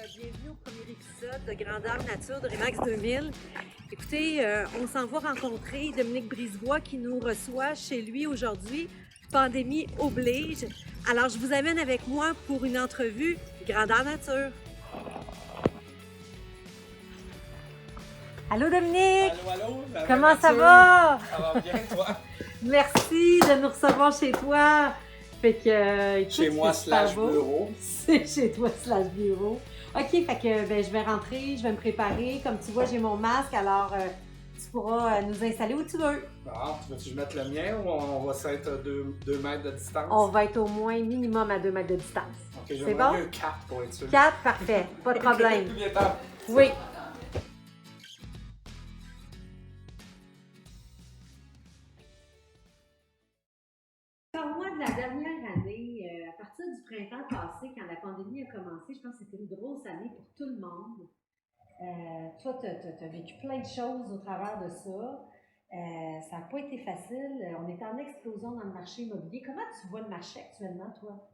Bienvenue au premier épisode de Grandeur Nature de Remax 2000. Écoutez, on s'en va rencontrer Dominique Brisebois qui nous reçoit chez lui aujourd'hui. Pandémie oblige. Alors, je vous amène avec moi pour une entrevue Grandeur Nature. Allô Dominique! Allô, Comment ça va? Ça va bien, toi? Merci de nous recevoir chez toi. Fait que, écoute, Chez moi, c'est super slash beau. bureau. C'est chez toi, slash bureau. OK, fait que je vais rentrer, je vais me préparer. Comme tu vois, j'ai mon masque, alors tu pourras nous installer où tu veux. Ah, tu veux-tu que je mette le mien ou on va s'être à 2 mètres de distance? On va être au moins minimum à 2 mètres de distance. Ok, c'est j'aimerais bon? mieux 4 pour être sûr. 4, parfait. Pas de problème. Bien temps. Oui. Parle-moi de la dernière année, à partir du printemps passé, quand la pandémie a commencé, je pense que c'était une grosse année pour tout le monde. Toi, tu as vécu plein de choses au travers de ça. Ça n'a pas été facile. On est en explosion dans le marché immobilier. Comment tu vois le marché actuellement, toi?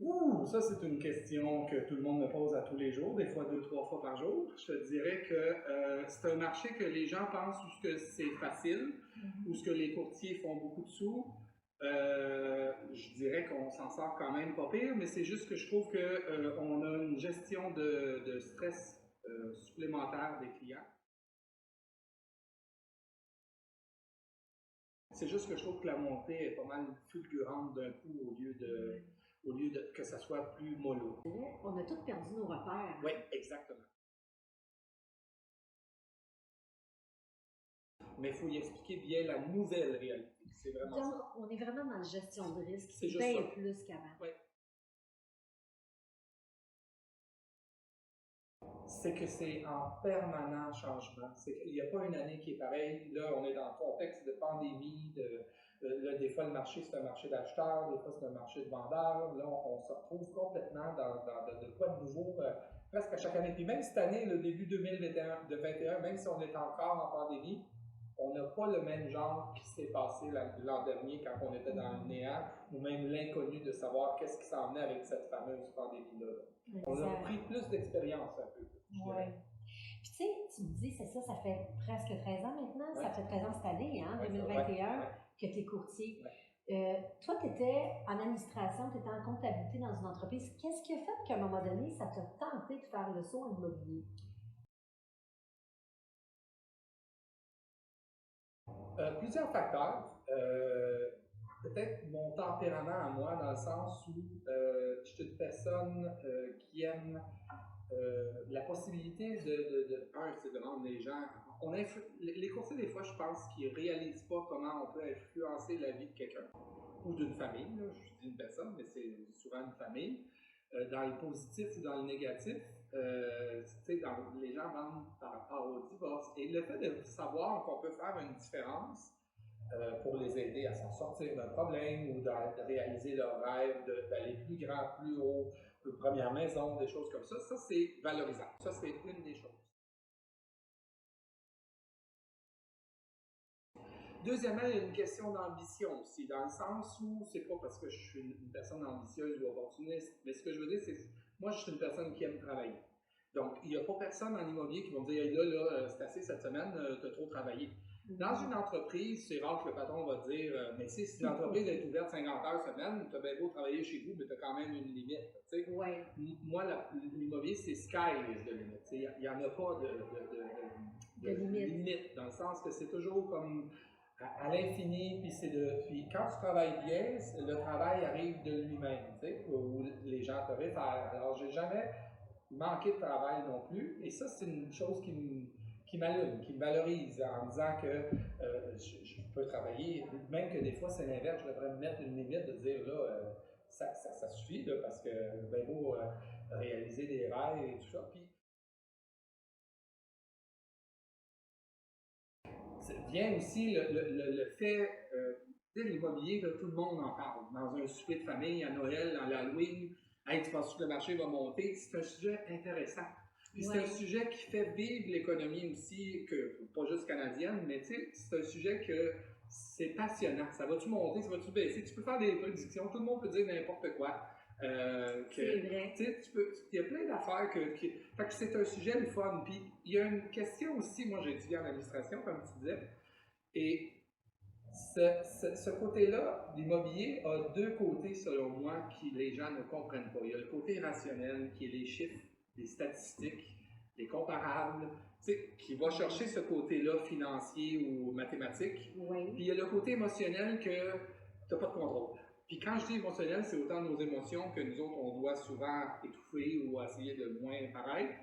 Ouh, ça c'est une question que tout le monde me pose à tous les jours, des fois 2-3 fois par jour. Je te dirais que c'est un marché que les gens pensent où que c'est facile, où ce que les courtiers font beaucoup de sous. Je dirais qu'on s'en sort quand même pas pire, mais c'est juste que je trouve qu'on a une gestion de stress supplémentaire des clients. C'est juste que je trouve que la montée est pas mal fulgurante d'un coup au lieu de que ça soit plus mollo. On a tous perdu nos repères. Oui, exactement. Mais il faut y expliquer bien la nouvelle réalité. C'est vraiment Donc, ça. on est vraiment dans la gestion de risque. C'est juste bien ça. plus qu'avant. Oui. C'est que c'est en permanent changement. C'est qu'il n'y a pas une année qui est pareille. Là, on est dans le contexte de pandémie. Là, des fois, le marché, c'est un marché d'acheteurs. Des fois, c'est un marché de vendeurs. Là, on se retrouve complètement dans de quoi de nouveau presque à chaque année. Puis même cette année, le début 2021, même si on est encore en pandémie, on n'a pas le même genre qui s'est passé l'an dernier quand on était dans le néant, ou même l'inconnu de savoir qu'est-ce qui s'en venait avec cette fameuse pandémie-là. On a pris plus d'expérience un peu. Oui. Puis tu sais, tu me dis, c'est ça, ça fait presque 13 ans maintenant, ça fait 13 ans cette année, hein, 2021, que tu es courtier. Toi, tu étais en administration, tu étais en comptabilité dans une entreprise. Qu'est-ce qui a fait qu'à un moment donné, ça t'a tenté de faire le saut en immobilier? Plusieurs facteurs. Peut-être mon tempérament à moi, dans le sens où je suis une personne qui aime la possibilité c'est de rendre les gens. Les courtiers, des fois, je pense qu'ils ne réalisent pas comment on peut influencer la vie de quelqu'un ou d'une famille. Là. Je dis une personne, mais c'est souvent une famille. Dans le positif ou dans le négatif, les gens vendent par rapport au divorce. Et le fait de savoir qu'on peut faire une différence pour les aider à s'en sortir d'un problème ou de réaliser leur rêve, d'aller plus grand, plus haut, une première maison, des choses comme ça, c'est valorisant. Ça, c'est une des choses. Deuxièmement, il y a une question d'ambition aussi, dans le sens où c'est pas parce que je suis une personne ambitieuse ou opportuniste, mais ce que je veux dire, c'est que moi, je suis une personne qui aime travailler. Donc, il n'y a pas personne en immobilier qui va me dire, hey, là, c'est assez cette semaine, tu as trop travaillé. Dans une entreprise, c'est rare que le patron va dire, mais si l'entreprise est ouverte 50 heures semaine, tu as bien beau travailler chez vous, mais tu as quand même une limite. Ouais. Moi, l'immobilier, c'est sky is the limit. Il n'y en a pas de limite, dans le sens que c'est toujours comme à l'infini, puis quand tu travailles bien, le travail arrive de lui-même, où les gens te réfèrent. Alors, j'ai jamais manqué de travail non plus, et ça, c'est une chose qui m'allume, qui me valorise en me disant que je peux travailler, même que des fois c'est l'inverse, je devrais me mettre une limite de dire là, ça suffit, là, parce que ben beau réaliser des rêves et tout ça. Puis, vient aussi le fait, de l'immobilier, tout le monde en parle. Dans un souper de famille, à Noël, à l'Halloween, hey, tu penses que le marché va monter? C'est un sujet intéressant. Puis c'est un sujet qui fait vivre l'économie aussi, pas juste canadienne, mais c'est un sujet que c'est passionnant. Ça va-tu monter, ça va-tu baisser? Tu peux faire des prédictions, tout le monde peut dire n'importe quoi. C'est vrai. Tu sais, il y a plein d'affaires fait que c'est un sujet le fun. Puis il y a une question aussi, moi j'ai étudié en administration, comme tu disais, et ce côté-là, l'immobilier a deux côtés, selon moi, qui les gens ne comprennent pas. Il y a le côté rationnel, qui est les chiffres, les statistiques, les comparables, tu sais, qui va chercher ce côté-là financier ou mathématique. Oui. Puis il y a le côté émotionnel que tu n'as pas de contrôle. Puis quand je dis émotionnel, c'est autant nos émotions que nous autres, on doit souvent étouffer ou essayer de moins paraître,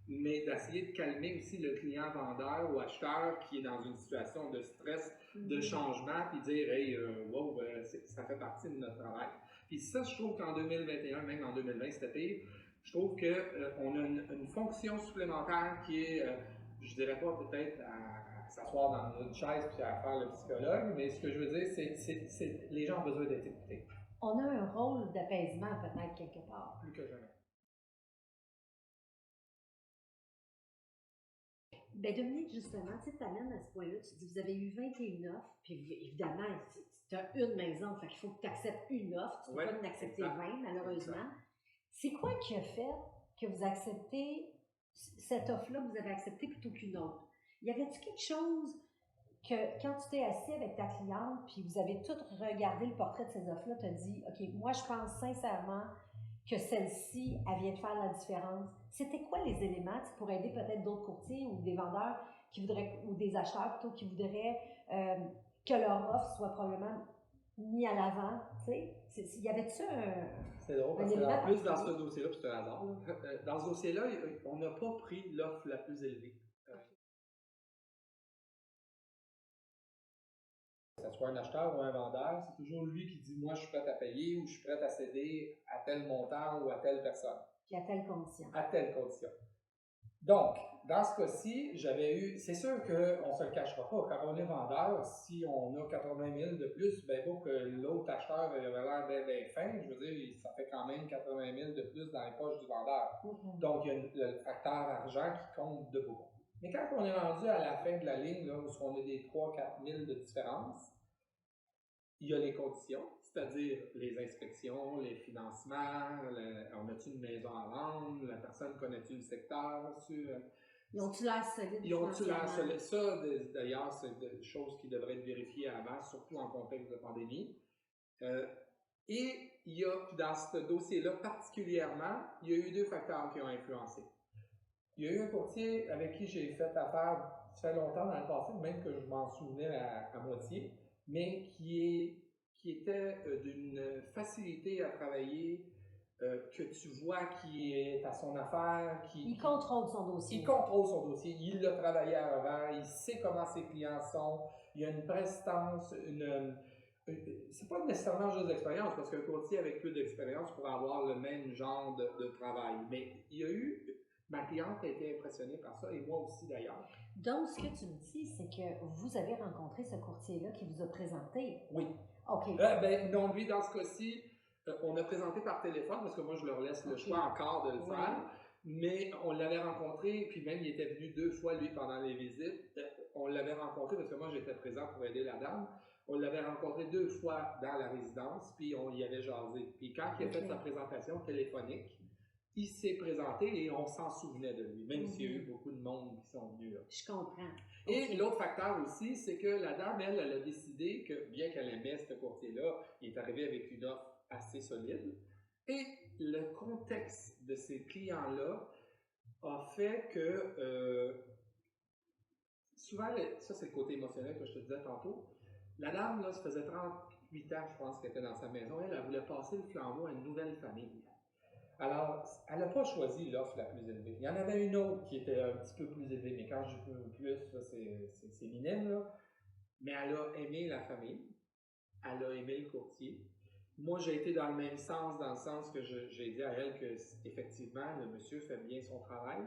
mais d'essayer de calmer aussi le client vendeur ou acheteur qui est dans une situation de stress, de changement, puis dire hey, wow, ça fait partie de notre travail. Puis ça, je trouve qu'en 2021, même en 2020, c'était pire. Je trouve qu'on a une fonction supplémentaire qui est, je dirais pas peut-être à s'asseoir dans une chaise puis à faire le psychologue, mais ce que je veux dire, c'est les gens ont besoin d'être écoutés. On a un rôle d'apaisement peut-être quelque part. Plus que jamais. Ben Dominique, justement, tu t'amènes à ce point-là, tu dis, vous avez eu 21 offres, puis évidemment, tu as une maison, fait qu'il faut que tu acceptes une offre, tu ne peux pas en accepter 20, malheureusement. C'est quoi qui a fait que vous acceptez cette offre-là, vous avez accepté plutôt qu'une autre? Y avait-il quelque chose que, quand tu t'es assis avec ta cliente, puis vous avez tout regardé le portrait de ces offres-là, tu as dit, OK, moi, je pense sincèrement que celle-ci, elle vient de faire la différence. C'était quoi les éléments pour aider peut-être d'autres courtiers ou des vendeurs qui voudraient, ou des acheteurs plutôt, qui voudraient que leur offre soit probablement mise à l'avant, tu sais? Y avait-tu un... C'est drôle parce qu'en plus, dans ce dossier-là, puis c'est un hasard, dans ce dossier-là, on n'a pas pris l'offre la plus élevée. Que ce soit un acheteur ou un vendeur, c'est toujours lui qui dit moi je suis prêt à payer ou je suis prêt à céder à tel montant ou à telle personne. Puis à telle condition. À telle condition. Donc, dans ce cas-ci, j'avais eu. C'est sûr qu'on ne se le cachera pas. Quand on est vendeur, si on a 80 000 de plus, ben faut que l'autre acheteur avait l'air bien fin. Je veux dire, ça fait quand même 80 000 de plus dans les poches du vendeur. Donc, il y a le facteur argent qui compte de beaucoup. Mais quand on est rendu à la fin de la ligne, là, où on a des 3-4 000 de différence, il y a les conditions, c'est-à-dire les inspections, les financements, on a-tu une maison à vendre, la personne connaît-tu le secteur, ils ont-tu l'air solide? Ils ont-tu l'air solide? Ça, d'ailleurs, c'est des choses qui devraient être vérifiées avant, surtout en contexte de pandémie. Et il y a, dans ce dossier-là particulièrement, il y a eu deux facteurs qui ont influencé. Il y a eu un courtier avec qui j'ai fait affaire, ça fait longtemps dans le passé, même que je m'en souvenais à moitié, mais qui était d'une facilité à travailler, que tu vois qui est à son affaire. Il contrôle son dossier. Il contrôle son dossier, il l'a travaillé avant, il sait comment ses clients sont, il y a une prestance, c'est pas nécessairement juste d'expérience, parce qu'un courtier avec peu d'expérience pourrait avoir le même genre de travail, mais il y a eu... Ma cliente a été impressionnée par ça, et moi aussi d'ailleurs. Donc, ce que tu me dis, c'est que vous avez rencontré ce courtier-là qui vous a présenté? Oui. OK. Non, lui, dans ce cas-ci, on a présenté par téléphone, parce que moi, je leur laisse le choix encore de le faire, mais on l'avait rencontré, puis même, il était venu 2 fois, lui, pendant les visites. On l'avait rencontré, parce que moi, j'étais présent pour aider la dame. On l'avait rencontré 2 fois dans la résidence, puis on y avait jasé. Puis quand il a fait sa présentation téléphonique, il s'est présenté et on s'en souvenait de lui, même s'il y a eu beaucoup de monde qui sont venus là. Je comprends. Et l'autre facteur aussi, c'est que la dame, elle a décidé que, bien qu'elle aimait ce courtier-là, il est arrivé avec une offre assez solide. Et le contexte de ces clients-là a fait que, souvent, ça c'est le côté émotionnel que je te disais tantôt, la dame, là, ça faisait 38 ans, je pense, qu'elle était dans sa maison. Elle voulait passer le flambeau à une nouvelle famille. Alors, elle n'a pas choisi l'offre la plus élevée. Il y en avait une autre qui était un petit peu plus élevée, mais quand je dis plus, c'est minime, là. Mais elle a aimé la famille, elle a aimé le courtier. Moi, j'ai été dans le même sens, dans le sens que j'ai dit à elle que, effectivement, le monsieur fait bien son travail,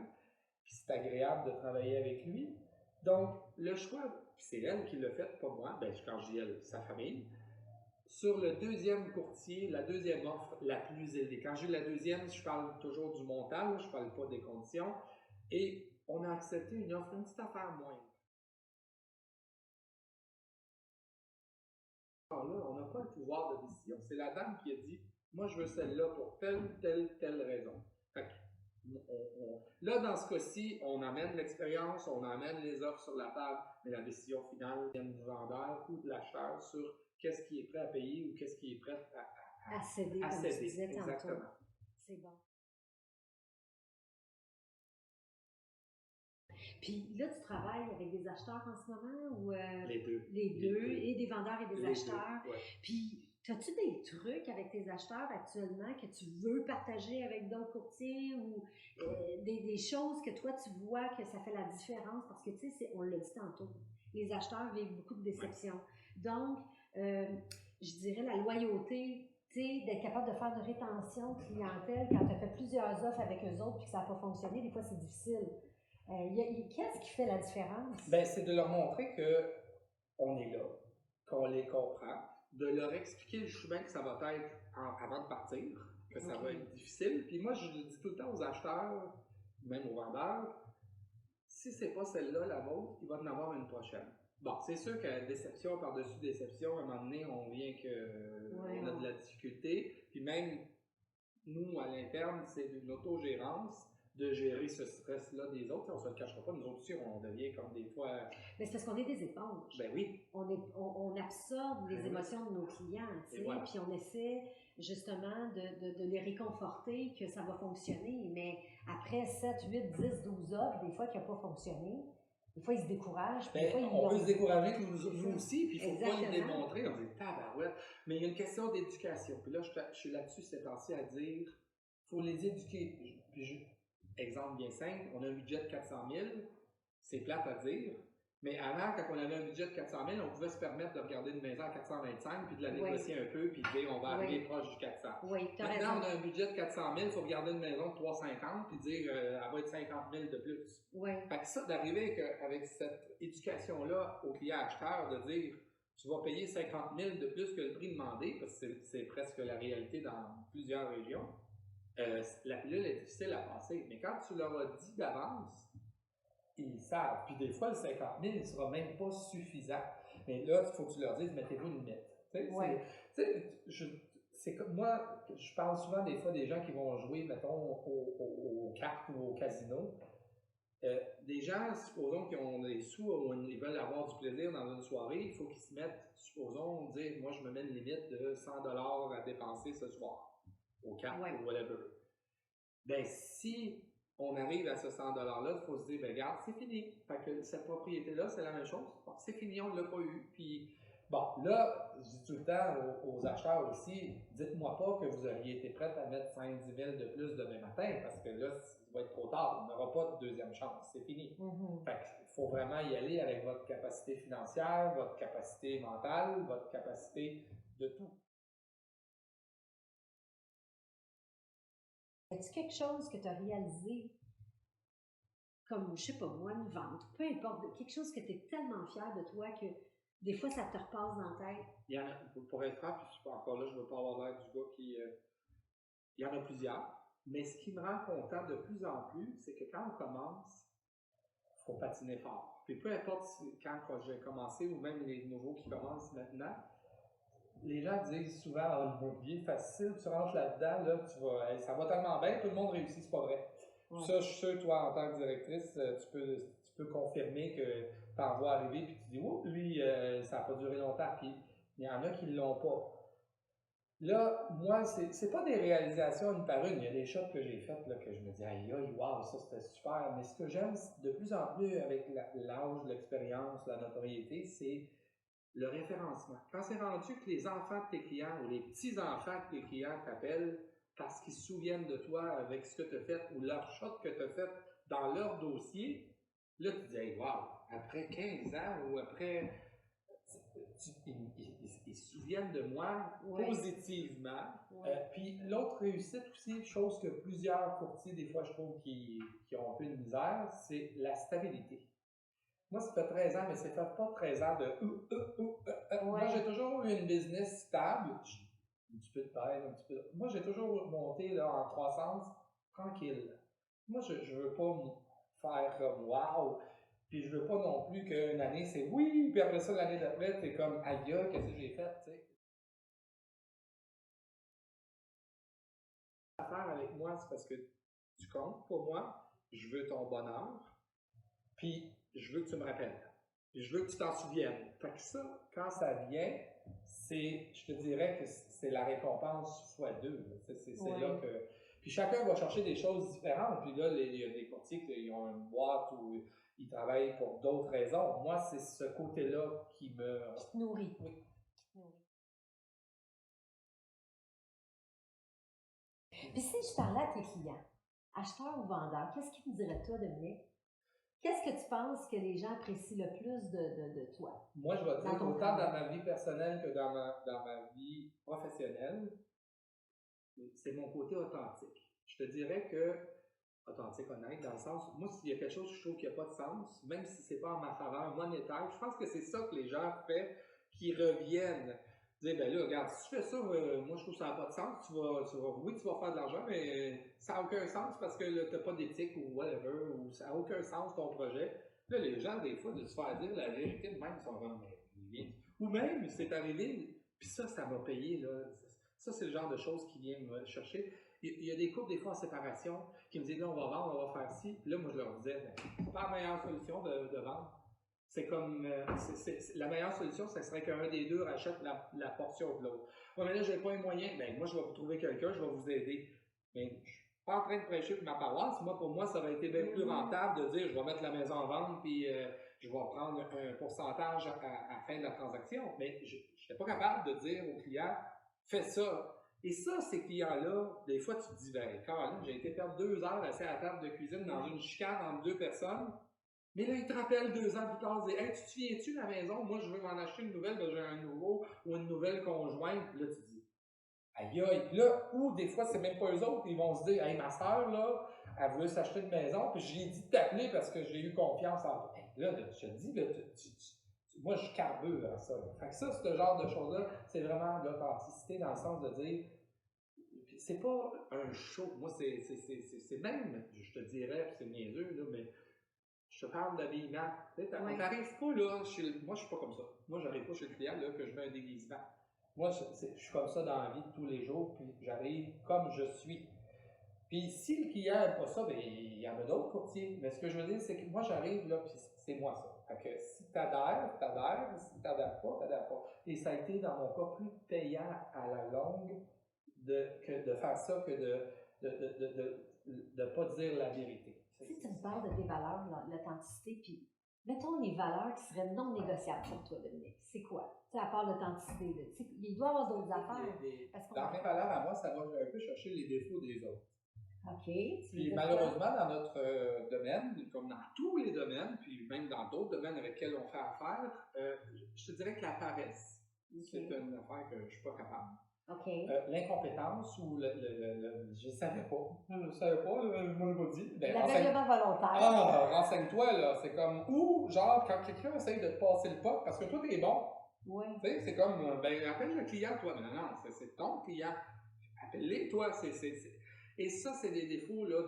puis c'est agréable de travailler avec lui. Donc, le choix, c'est elle qui l'a fait, pas moi, ben, quand je dis elle, sa famille. Sur le deuxième courtier, la deuxième offre la plus élevée. Quand j'ai la deuxième, je parle toujours du montant, je ne parle pas des conditions. Et on a accepté une offre, une petite affaire moindre. Alors là, on n'a pas le pouvoir de décision. C'est la dame qui a dit moi, je veux celle-là pour telle raison. Fait que, là, dans ce cas-ci, on amène l'expérience, on amène les offres sur la table, mais la décision finale vient du vendeur ou de l'acheteur sur qu'est-ce qui est prêt à payer ou qu'est-ce qui est prêt À céder, à comme céder. tu disais tantôt. Exactement. C'est bon. Puis là, tu travailles avec des acheteurs en ce moment ou Les deux. les deux, et des vendeurs et des Les acheteurs. deux, ouais. Puis, as-tu des trucs avec tes acheteurs actuellement que tu veux partager avec d'autres courtiers ou des choses que toi tu vois que ça fait la différence? Parce que tu sais, on l'a dit tantôt, les acheteurs vivent beaucoup de déceptions. Donc, je dirais la loyauté, tu sais, d'être capable de faire de rétention de clientèle quand tu as fait plusieurs offres avec eux autres et que ça n'a pas fonctionné, des fois c'est difficile. Qu'est-ce qui fait la différence? Ben, c'est de leur montrer qu'on est là, qu'on les comprend, de leur expliquer le chemin que ça va être avant de partir, que ça va être difficile. Puis moi, je le dis tout le temps aux acheteurs, même aux vendeurs, si c'est pas celle-là la vôtre, il va en avoir une prochaine. Bon, c'est sûr que déception par-dessus déception, à un moment donné, on vient qu'on a de la difficulté. Puis même, nous, à l'interne, c'est une autogérance de gérer ce stress-là des autres. On ne se le cachera pas, nous autres aussi, on devient comme des fois... Mais c'est parce qu'on est des éponges. Ben oui. On absorbe les émotions de nos clients, tu sais, voilà. Puis on essaie justement de les réconforter que ça va fonctionner. Mais après 7, 8, 10, 12 offres, des fois qui n'ont pas fonctionné, des fois ils se découragent. Ben, on peut se décourager nous aussi, puis il ne faut pas le démontrer. On dit tabarouette. Mais il y a une question d'éducation. Puis là, je suis là-dessus ces temps-ci à dire il faut les éduquer. Exemple bien simple, on a un budget de 400 000, c'est plate à dire, mais avant, quand on avait un budget de 400 000, on pouvait se permettre de regarder une maison à 425 puis de la négocier un peu, puis de dire on va arriver proche du 400. Maintenant, on a un budget de 400 000, il faut regarder une maison de 350 puis dire elle va être 50 000 de plus. Fait que ça, d'arriver avec cette éducation-là au client acheteur, de dire tu vas payer 50 000 de plus que le prix demandé, parce que c'est presque la réalité dans plusieurs régions. La pilule est difficile à passer, mais quand tu leur as dit d'avance, ils savent. Puis des fois, le 50 000 ne sera même pas suffisant. Mais là, il faut que tu leur dises, mettez-vous une limite. C'est comme moi, je parle souvent des fois des gens qui vont jouer, mettons, aux cartes ou au casino. Des gens, supposons qu'ils ont des sous ou ils veulent avoir du plaisir dans une soirée, il faut qu'ils se mettent, supposons, dire, moi, je me mets une limite de 100 $ à dépenser ce soir aux cartes ou whatever. Ben, si on arrive à ce 100 $-là, il faut se dire, ben, regarde, c'est fini. Fait que cette propriété-là, c'est la même chose. Bon, c'est fini, on ne l'a pas eu. Puis, bon, là, je dis tout le temps aux acheteurs aussi, dites-moi pas que vous auriez été prêt à mettre 5-10 000 de plus demain matin, parce que là, ça va être trop tard. On n'aura pas de deuxième chance. C'est fini. Fait qu'il faut vraiment y aller avec votre capacité financière, votre capacité mentale, votre capacité de tout. Est-ce quelque chose que tu as réalisé, comme, je sais pas moi, une vente, peu importe, quelque chose que tu es tellement fier de toi que des fois ça te repasse dans la tête? Il y en a, pour être franc, puis encore là, je ne veux pas avoir l'air du gars qui... il y en a plusieurs, mais ce qui me rend content de plus en plus, c'est que quand on commence, il faut patiner fort. Puis peu importe quand j'ai commencé ou même les nouveaux qui commencent maintenant, les gens disent souvent « Ah, l'immobilier facile, tu rentres là-dedans, là, ça va tellement bien, tout le monde réussit, c'est pas vrai. » Ça, je suis sûr, toi, en tant que directrice, tu peux confirmer que tu en vois arriver puis tu dis « Ouh, lui, ça n'a pas duré longtemps. » Puis il y en a qui ne l'ont pas. Là, moi, c'est pas des réalisations une par une. Il y a des shots que j'ai faites là, que je me dis, aïe, aïe, wow, ça c'était super. Mais ce que j'aime de plus en plus avec l'âge, l'expérience, la notoriété, c'est le référencement. Quand c'est rendu que les enfants de tes clients ou les petits-enfants de tes clients t'appellent parce qu'ils se souviennent de toi avec ce que tu as fait ou leur shot que tu as fait dans leur dossier, là, tu te dis, hey, wow, après 15 ans ou après. Ils se souviennent de moi positivement. Puis l'autre réussite aussi, chose que plusieurs courtiers, des fois, je trouve, qui ont un peu de misère, c'est la stabilité. Moi, ça fait 13 ans, mais ça fait pas 13 ans de Moi, j'ai toujours eu une business stable. Un petit peu de peine, un petit peu de... Moi, j'ai toujours monté là, en croissance tranquille. Moi, je veux pas faire comme wow. Puis je veux pas non plus qu'une année c'est oui, puis après ça, l'année d'après, t'es comme aïe, qu'est-ce que j'ai fait, tu sais. c'est parce que tu comptes pour moi, je veux ton bonheur, puis je veux que tu me rappelles. Puis je veux que tu t'en souviennes. Fait que ça, quand ça vient, je te dirais que c'est la récompense fois deux. C'est là que... Puis chacun va chercher des choses différentes. Puis là, il y a des courtiers qui ont une boîte où ils travaillent pour d'autres raisons. Moi, c'est ce côté-là qui me... Qui te nourrit. Oui. Puis si je parlais à tes clients, acheteurs ou vendeurs, qu'est-ce qu'ils me diraient toi, Dominique? Qu'est-ce que tu penses que les gens apprécient le plus de toi? Moi, je vais dire, autant dans ma vie personnelle que dans ma vie professionnelle, c'est mon côté authentique. Je te dirais que, authentique, honnête, dans le sens, moi, s'il y a quelque chose que je trouve qui n'a pas de sens, même si c'est pas en ma faveur monétaire, je pense que c'est ça que les gens font, qui reviennent. Dire, ben là, regarde, si tu fais ça, moi, je trouve que ça n'a pas de sens. Oui, tu vas faire de l'argent, mais ça n'a aucun sens parce que tu n'as pas d'éthique ou whatever, ou ça n'a aucun sens ton projet. Là, les gens, des fois, de se faire dire la vérité de même, ils sont vraiment, ou même, c'est arrivé, puis ça m'a payé, là. Ça, c'est le genre de choses qui vient me chercher. Il y a des couples, des fois, en séparation, qui me disent, là, on va vendre, on va faire ci. Puis là, moi, je leur disais, c'est pas la meilleure solution de vendre. C'est comme, la meilleure solution, ce serait qu'un des deux rachète la portion de l'autre. Ouais, mais là, j'ai pas les moyens. Ben, moi, je vais vous trouver quelqu'un, je vais vous aider. Mais je suis pas en train de prêcher pour ma paroisse. Moi, pour moi, ça aurait été bien plus rentable de dire, je vais mettre la maison en vente, puis je vais prendre un pourcentage à la fin de la transaction. Mais je n'étais pas capable de dire au client, fais ça. Et ça, ces clients-là, des fois, tu te dis, ben, Caroline, j'ai été perdre 2 heures assis à la table de cuisine dans une chicane entre 2 personnes. Mais là, ils te rappellent 2 ans plus tard, ils disent, hey, tu te souviens-tu de la maison? Moi, je veux m'en acheter une nouvelle, j'ai un nouveau ou une nouvelle conjointe. Puis là, tu dis, aïe aïe. Puis là, ou des fois, c'est même pas eux autres, ils vont se dire, hey, ma soeur, là, elle voulait s'acheter une maison, puis j'ai dit de t'appeler parce que j'ai eu confiance en toi. Hey, là, je te dis, là, moi, je carbure à ça. Là. Fait que ça, ce genre de choses-là, c'est vraiment de l'authenticité dans le sens de dire, c'est pas un show. Moi, c'est même, je te dirais, puis c'est niaiseux, là, mais je te parle d'habillement. On n'arrive pas là, moi je suis pas comme ça. Moi j'arrive pas chez le client là, que je mets un déguisement. Moi je suis comme ça dans la vie de tous les jours, puis j'arrive comme je suis. Puis si le client n'aime pas ça, ben il y en a d'autres courtiers. Mais ce que je veux dire, c'est que moi j'arrive là, puis c'est moi ça. Fait que si t'adhères, t'adhères. Si t'adhères pas, t'adhères pas. Et ça a été dans mon cas plus payant à la longue que de faire ça que de pas dire la vérité. Si tu me parles de tes valeurs, l'authenticité, puis mettons les valeurs qui seraient non négociables pour toi, Dominique, c'est quoi? Tu sais, à part l'authenticité, il doit y avoir d'autres affaires. Dans mes valeurs à moi, ça va un peu chercher les défauts des autres. OK. Puis malheureusement, dans notre domaine, comme dans tous les domaines, puis même dans d'autres domaines avec lesquels on fait affaire, je te dirais que la paresse, c'est une affaire que je ne suis pas capable. Okay. L'incompétence ou je ne savais pas. Je ne savais pas, je m'en ai pas dit. Ben, l'aveuglement volontaire. Ah, renseigne-toi, là. C'est comme, ou genre, quand quelqu'un essaye de te passer le pas, parce que toi, t'es bon. Oui. Tu sais, c'est comme, ben, appelle le client, toi. Mais non, c'est ton client. Appelle-les, toi. Et ça, c'est des défauts, là,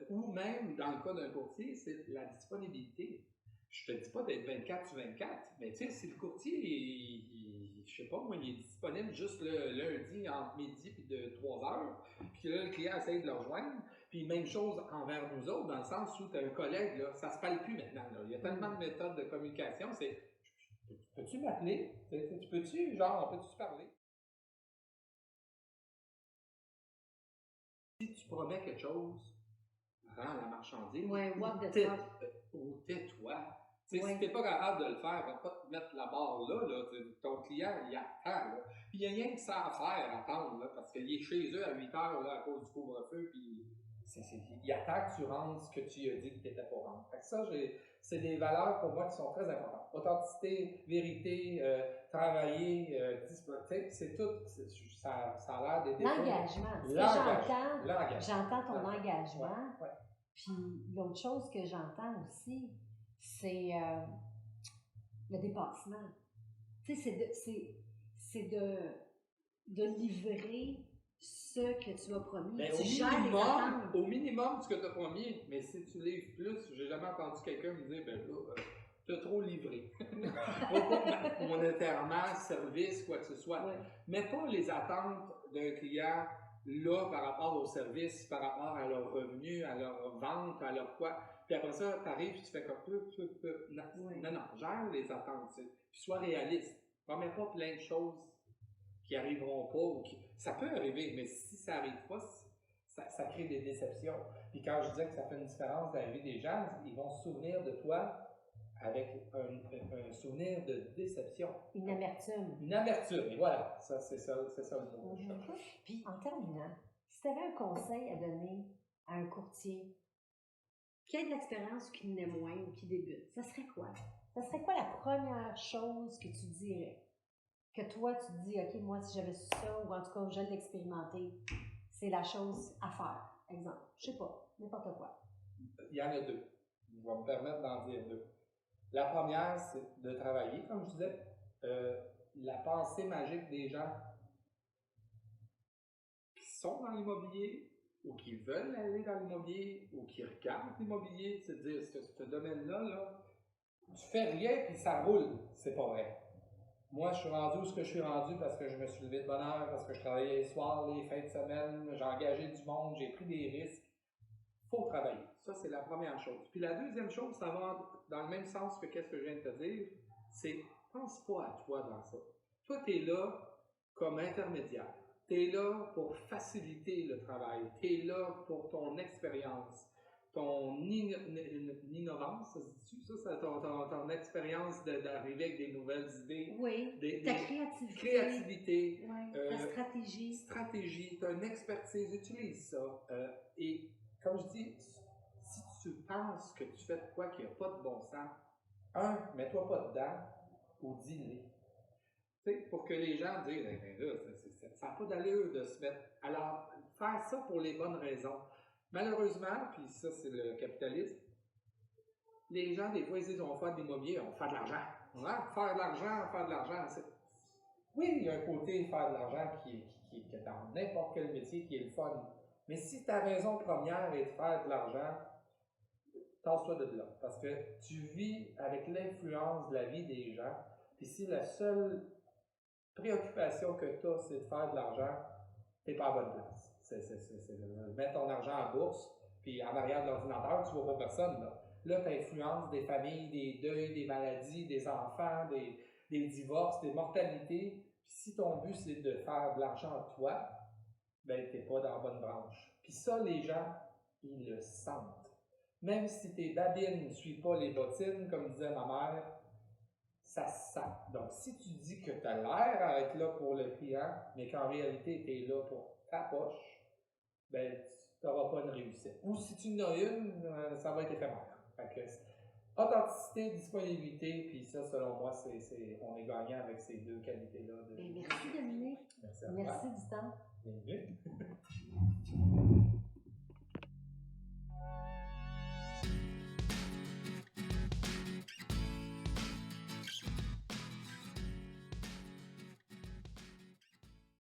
ou même, dans le cas d'un courtier, c'est la disponibilité. Je te dis pas d'être 24 sur 24, mais tu sais, si le courtier, je sais pas, moi, il est disponible juste le lundi entre midi et de 3 heures, puis là, le client essaye de le rejoindre, puis même chose envers nous autres, dans le sens où tu as un collègue, là, ça se parle plus maintenant, là. Il y a tellement de méthodes de communication, c'est, peux-tu m'appeler? Tu peux-tu, genre, on peut-tu se parler? Si tu promets quelque chose, rends la marchandise, ou tais-toi. Si tu n'es pas capable de le faire, va pas te mettre la barre là, ton client, il attend. Là. Puis il n'y a rien que ça à faire, attendre, là, parce qu'il est chez eux à 8 heures là, à cause du couvre-feu, puis il attend que tu rendes ce que tu as dit que tu étais pour rendre. Fait que ça, c'est des valeurs pour moi qui sont très importantes. Authenticité, vérité, travailler, c'est tout, ça a l'air des défauts. L'engagement. J'entends ton engagement. Ouais. Puis l'autre chose que j'entends aussi, c'est le dépassement. Tu sais, c'est de livrer ce que tu as promis. Mais au minimum, ce que tu as promis, mais si tu livres plus, j'ai jamais entendu quelqu'un me dire, ben là, tu as trop livré. Monétairement, service, quoi que ce soit. Ouais. Mais pas les attentes d'un client là par rapport aux services, par rapport à leurs revenus, à leur vente, à leur quoi. Puis après ça, tu arrives et tu fais comme non, Oui. non, gère les attentes, tu sais. Puis sois réaliste. Promets pas plein de choses qui arriveront pas. Ça peut arriver, mais si ça arrive pas, ça crée des déceptions. Puis quand je disais que ça fait une différence d'arriver des gens, ils vont se souvenir de toi avec un souvenir de déception. Une amertume. Une amertume, et voilà, c'est ça le mot. Puis, en terminant, si tu avais un conseil à donner à un courtier qui a de l'expérience ou qui en est moins ou qui débute, ça serait quoi? Ça serait quoi la première chose que tu dirais? Que toi, tu te dis, OK, moi, si j'avais su ça, ou en tout cas, je l'ai expérimenté, c'est la chose à faire. Exemple, je sais pas, n'importe quoi. Il y en a deux. Je vais me permettre d'en dire deux. La première, c'est de travailler, comme je disais, la pensée magique des gens qui sont dans l'immobilier ou qui veulent aller dans l'immobilier ou qui regardent l'immobilier, c'est de dire, ce domaine-là, là, tu fais rien puis ça roule. C'est pas vrai. Moi, je suis rendu où ce que je suis rendu parce que je me suis levé de bonne heure, parce que je travaillais les soirs, les fins de semaine, j'ai engagé du monde, j'ai pris des risques. Il faut travailler. Ça, c'est la première chose. Puis la deuxième chose, ça va dans le même sens que qu'est-ce que je viens de te dire, c'est pense pas à toi dans ça. Toi, tu es là comme intermédiaire. Tu es là pour faciliter le travail. Tu es là pour ton expérience, ton innovance, ça se dit-tu, ça, c'est ton expérience d'arriver avec des nouvelles idées. Oui, ta créativité. Créativité. Oui, ta stratégie. Stratégie, tu as une expertise, utilise ça. Et comme je dis, si tu penses que tu fais de quoi qui n'a pas de bon sens, mets-toi pas dedans ou dis-le. Pour que les gens disent, là, ça n'a pas d'allure de se mettre. Alors, faire ça pour les bonnes raisons. Malheureusement, puis ça, c'est le capitalisme, les gens, des fois, ils disent, on va faire de l'immobilier, on va faire de l'argent. Faire de l'argent. Oui, il y a un côté faire de l'argent qui est dans n'importe quel métier qui est le fun. Mais si ta raison première est de faire de l'argent, tasse-toi de là. Parce que tu vis avec l'influence de la vie des gens. Puis si la seule préoccupation que tu as, c'est de faire de l'argent, tu n'es pas à la bonne place. Mets ton argent en bourse, puis en arrière de l'ordinateur, tu ne vois pas personne. Là tu influences des familles, des deuils, des maladies, des enfants, des divorces, des mortalités. Puis si ton but, c'est de faire de l'argent toi, ben tu n'es pas dans la bonne branche. Puis ça, les gens, ils le sentent. Même si tes babines ne suivent pas les bottines, comme disait ma mère, ça se sent. Donc, si tu dis que tu as l'air à être là pour le client, mais qu'en réalité, tu es là pour ta poche, ben, tu n'auras pas une réussite. Ou si tu en as une, ça va être éphémère. Fait que, authenticité, disponibilité, puis ça, selon moi, on est gagnant avec ces deux qualités-là. Merci Dominique. Merci à toi. Merci du temps. Bienvenue.